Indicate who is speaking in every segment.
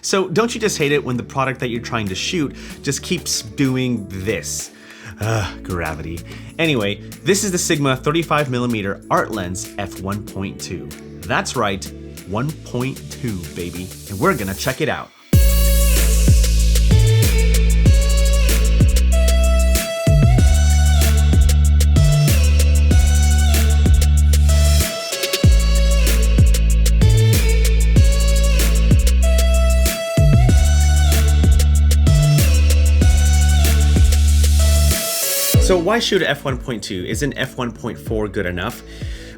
Speaker 1: So don't you just hate it when the product that you're trying to shoot just keeps doing this? Gravity. Anyway, this is the Sigma 35mm art lens f1.2. That's right, 1.2 baby, and we're gonna check it out. So why shoot at f1.2? Isn't f1.4 good enough?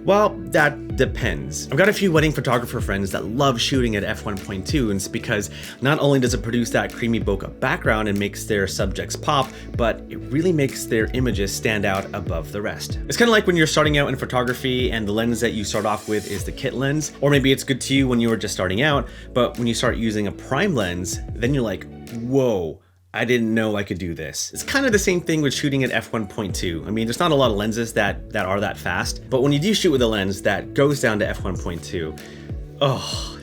Speaker 1: Well, that depends. I've got a few wedding photographer friends that love shooting at f1.2, and it's because not only does it produce that creamy bokeh background and makes their subjects pop, but it really makes their images stand out above the rest. It's kind of like when you're starting out in photography and the lens that you start off with is the kit lens, or maybe it's good to you when you were just starting out, but when you start using a prime lens, then you're like, whoa, I didn't know I could do this. It's kind of the same thing with shooting at f1.2. I mean, there's not a lot of lenses that are that fast, but when you do shoot with a lens that goes down to f1.2, oh,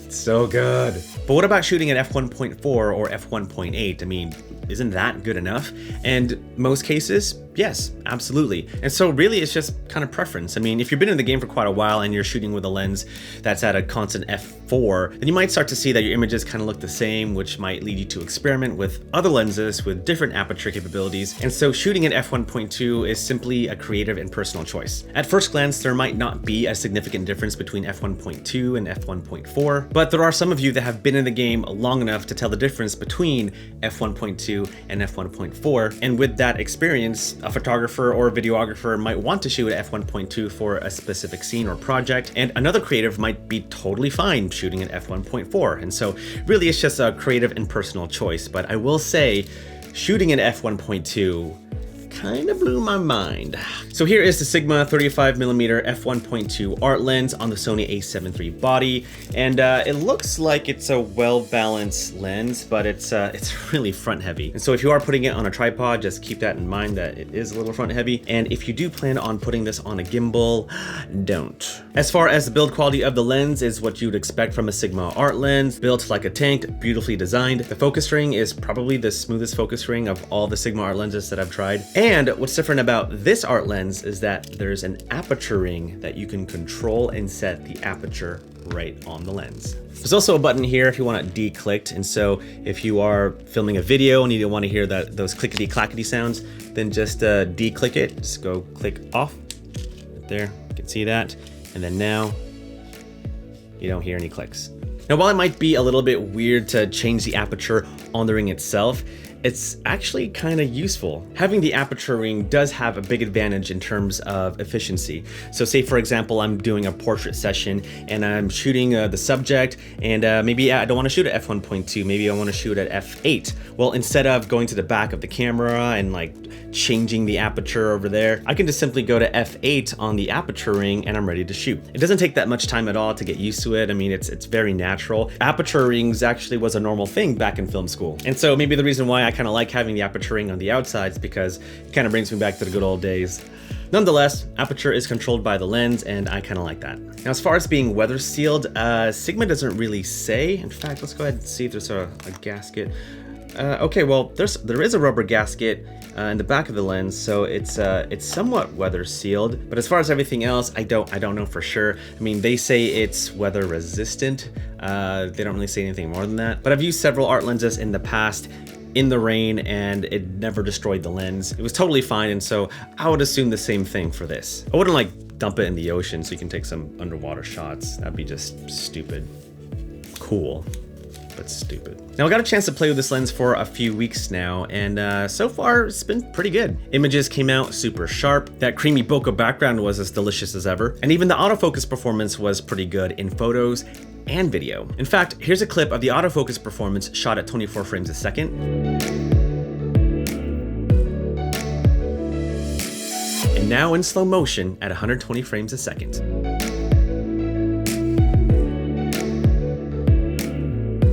Speaker 1: it's so good. But what about shooting at f1.4 or f1.8? I mean, isn't that good enough? And most cases, yes, absolutely. And so really it's just kind of preference. I mean, if you've been in the game for quite a while and you're shooting with a lens that's at a constant f4, then you might start to see that your images kind of look the same, which might lead you to experiment with other lenses with different aperture capabilities. And so shooting at f1.2 is simply a creative and personal choice. At first glance, there might not be a significant difference between f1.2 and f1.4, but there are some of you that have been in the game long enough to tell the difference between f1.2 and f1.4, and with that experience, a photographer or a videographer might want to shoot at f1.2 for a specific scene or project, and another creative might be totally fine shooting at f1.4. And so really it's just a creative and personal choice. But I will say, shooting at f1.2 kind of blew my mind. So here is the Sigma 35mm f1.2 art lens on the Sony a7 III body, and it looks like it's a well-balanced lens, but it's really front heavy. And so if you are putting it on a tripod, just keep that in mind that it is a little front heavy. And if you do plan on putting this on a gimbal, don't. As far as the build quality of the lens is what you'd expect from a Sigma art lens, built like a tank, beautifully designed. The focus ring is probably the smoothest focus ring of all the Sigma art lenses that I've tried. And what's different about this art lens is that there's an aperture ring that you can control and set the aperture right on the lens. There's also a button here if you want it declicked, and so if you are filming a video and you don't want to hear those clickety clackety sounds, then just declick it. Just go click off. Right there, you can see that, and then now you don't hear any clicks. Now, while it might be a little bit weird to change the aperture on the ring itself, it's actually kind of useful. Having the aperture ring does have a big advantage in terms of efficiency. So say, for example, I'm doing a portrait session and I'm shooting the subject, and maybe I don't want to shoot at f1.2, maybe I want to shoot at f8. Well, instead of going to the back of the camera and like changing the aperture over there, I can just simply go to f8 on the aperture ring and I'm ready to shoot. It doesn't take that much time at all to get used to it. I mean, it's very natural. Aperture rings actually was a normal thing back in film school. And so maybe the reason why I kind of like having the aperture ring on the outsides, because it kind of brings me back to the good old days. Nonetheless, aperture is controlled by the lens, and I kind of like that. Now, as far as being weather sealed, Sigma doesn't really say. In fact, let's go ahead and see if there's a gasket. Okay, well, there is a rubber gasket in the back of the lens, so it's somewhat weather sealed. But as far as everything else, I don't know for sure. I mean, they say it's weather resistant. They don't really say anything more than that. But I've used several art lenses in the past in the rain, and it never destroyed the lens. It was totally fine, and so I would assume the same thing for this. I wouldn't like dump it in the ocean so you can take some underwater shots. That'd be just stupid. Cool, but stupid. Now, I got a chance to play with this lens for a few weeks now, and so far it's been pretty good. Images came out super sharp, that creamy bokeh background was as delicious as ever, and even the autofocus performance was pretty good in photos and video. In fact, here's a clip of the autofocus performance shot at 24 frames a second. And now in slow motion at 120 frames a second.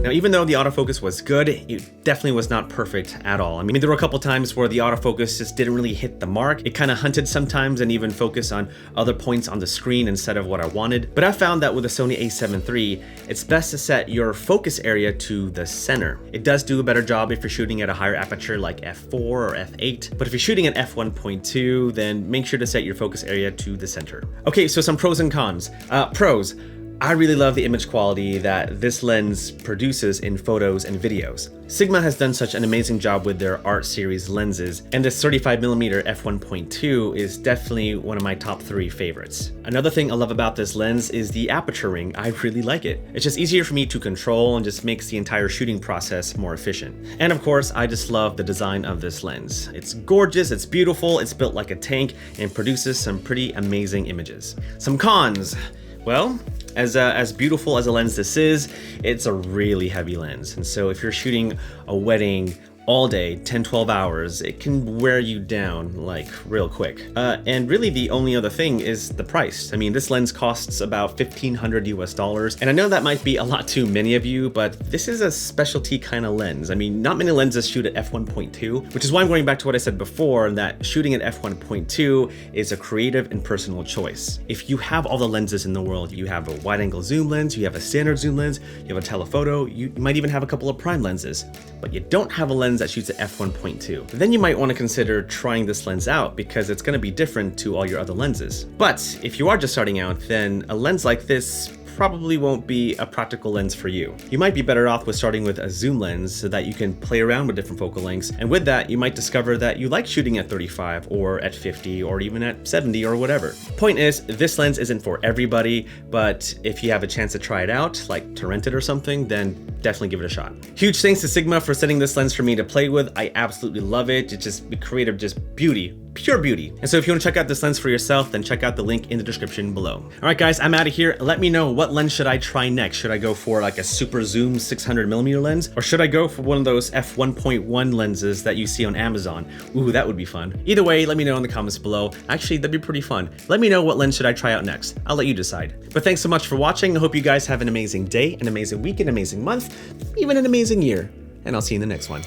Speaker 1: Now, even though the autofocus was good, it definitely was not perfect at all. I mean, there were a couple times where the autofocus just didn't really hit the mark. It kind of hunted sometimes and even focused on other points on the screen instead of what I wanted. But I found that with the Sony a7 III, it's best to set your focus area to the center. It does do a better job if you're shooting at a higher aperture like f4 or f8. But if you're shooting at f1.2, then make sure to set your focus area to the center. Okay, so some pros and cons. Pros. I really love the image quality that this lens produces in photos and videos. Sigma has done such an amazing job with their art series lenses, and this 35mm f1.2 is definitely one of my top 3 favorites. Another thing I love about this lens is the aperture ring. I really like it. It's just easier for me to control and just makes the entire shooting process more efficient. And of course, I just love the design of this lens. It's gorgeous, it's beautiful, it's built like a tank, and produces some pretty amazing images. Some cons. Well, as beautiful as a lens this is, it's a really heavy lens. And so if you're shooting a wedding all day, 10-12 hours, it can wear you down like real quick. And really the only other thing is the price. I mean, this lens costs about $1,500 US. And I know that might be a lot to many of you, but this is a specialty kind of lens. I mean, not many lenses shoot at f1.2, which is why I'm going back to what I said before, that shooting at f1.2 is a creative and personal choice. If you have all the lenses in the world, you have a wide angle zoom lens, you have a standard zoom lens, you have a telephoto, you might even have a couple of prime lenses, but you don't have a lens that shoots at f1.2. Then you might want to consider trying this lens out because it's going to be different to all your other lenses. But if you are just starting out, then a lens like this probably won't be a practical lens for you. You might be better off with starting with a zoom lens so that you can play around with different focal lengths, and with that you might discover that you like shooting at 35 or at 50 or even at 70 or whatever. Point is, this lens isn't for everybody, but if you have a chance to try it out, like to rent it or something, then definitely give it a shot. Huge thanks to Sigma for sending this lens for me to play with. I absolutely love it. It's just creative, just beauty. Pure beauty. And so if you want to check out this lens for yourself, then check out the link in the description below. All right, guys, I'm out of here. Let me know, what lens should I try next? Should I go for like a super zoom 600mm lens? Or should I go for one of those f1.1 lenses that you see on Amazon? Ooh, that would be fun. Either way, let me know in the comments below. Actually, that'd be pretty fun. Let me know what lens should I try out next. I'll let you decide. But thanks so much for watching. I hope you guys have an amazing day, an amazing week, an amazing month, even an amazing year. And I'll see you in the next one.